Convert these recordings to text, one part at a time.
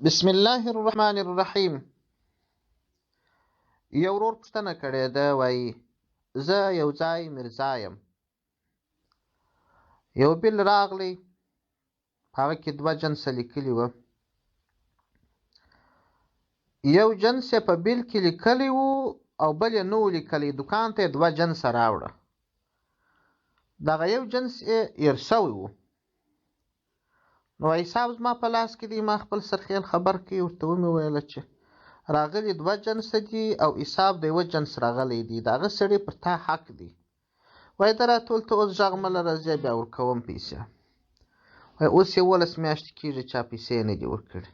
بسم الله الرحمن الرحیم. یو ورور پوښتنه کړې ده، وایي زه یو ځای مرزا یم. یو بیل راغلی، په هغه کې 2 جنسه لیکلي وه. یو جنس یې په بیل کې لیکلی و او بل یې نه و لیکلی. دوکان ته یې 2 جنسه راوړه. دغه یو جنس یې هېر شوی و. نو حساب زما په لاس کې دی. ما خپل سرخیل خبر کړي، ورته ومې ویله چې راغلي 2 جنسه دي او حساب د 1 جنس راغلی دی. د هغه سړي پر تا حق دی. وایي ته راټول ته اوس غږ مه لره، زه بیا ورکوم پیسې. وایي اوس 11 میاشتې کېږي چا پیسې نه دي ورکړي.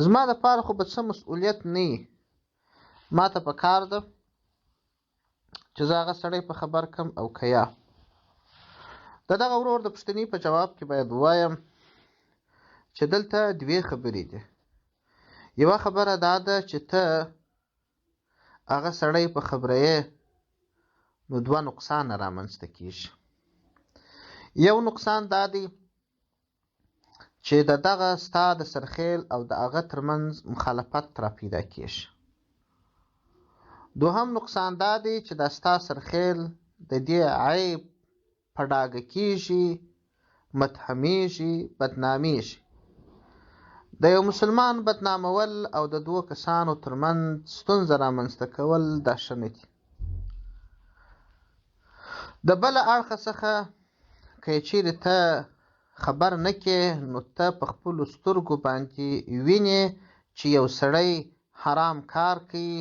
زما دپاره خو به څه مسؤلیت نه وي. ما ته په کار ده چې زه هغه سړی په خبر کړم او که یا د دغه ورور د پوښتنې په جواب کې باید ووایم چې دلته 2 خبرې دي. یوه خبره دا ده چې ته هغه سړی په خبرې نو 2 نقصان رامنځته کېږي. یو نقصان دا دی چې دغه ستا د سرخیل او د هغه ترمنځ مخالفت را پیدا کېږي. دوهم نقصان دا دی چې دا ستا سرخیل د دې عیب په ډاګه کېږي، متهمېږي، بدنامېږي. د یو مسلمان بدنامول او د 2 کسانو ترمنځ ستونزه رامنځته کول دا ښه نه دي. د بله اړخه څخه که یې چیرې ته خبر نه کې، نو ته په خپلو سترګو باندې وینې چې یو سړی حرام کار کوي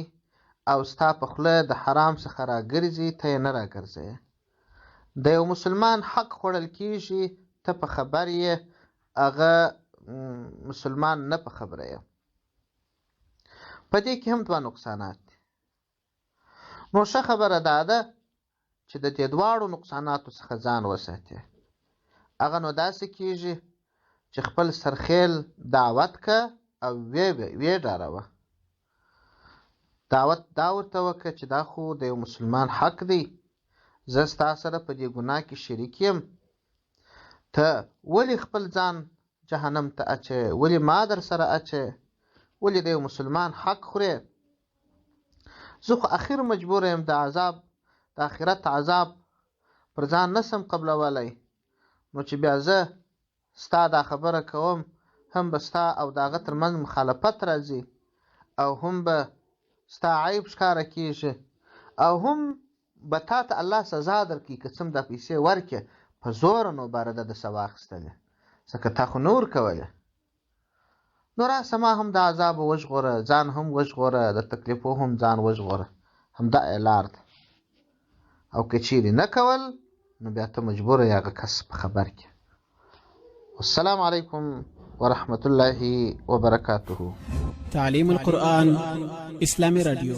او ستا په خوله د حرام څخه راګرځي، ته یې نه راګرځوې. د یو مسلمان حق خوړل کېږي، ته په خبر یې، هغه مسلمان نه په خبره یې. په دې کې هم 2 نقصانات دي. نو ښه خبره دا ده چې د دې 2 نقصاناتو څخه ځان وساتې. هغه نو داسې کېږي چې خپل سرخیل دعوت که او ویې ډاروه. دعوت دا ورته وکړه چې دا خو د یو مسلمان حق دی، زه ستا سره په دې ګناه کې شریک یم. ته ولې خپل ځان جهنم ته اچې؟ ولې ما در سره اچې؟ ولې د یو مسلمان حق خورې؟ زه خو اخر مجبور یم د آخرت عذاب پر ځان نسم قبلولی. نو چې بیا زه ستا دا خبره کوم، هم به ستا او د هغه ترمنځ مخالفت راځي او هم به ستا عیب ښکاره کېږي او هم به تا ته الله سزا درکړي که څه دا پیسې ورکړې په زوره. نو باره ده د څه واخیستلې، ځکه تا خو نه ورکولې. نو راسه ما هم د عذابو وژغوره، ځان هم وژغوره، د تکلیفو هم ځان وژغوره. همدا یې لار ده. او که چیرې نه کول، نو بیا ته مجبوره یې هغه کس په خبر کې. والسلام علیکم ورحمة الله وبرکاته. تعلیم القرآن اسلامی رادیو.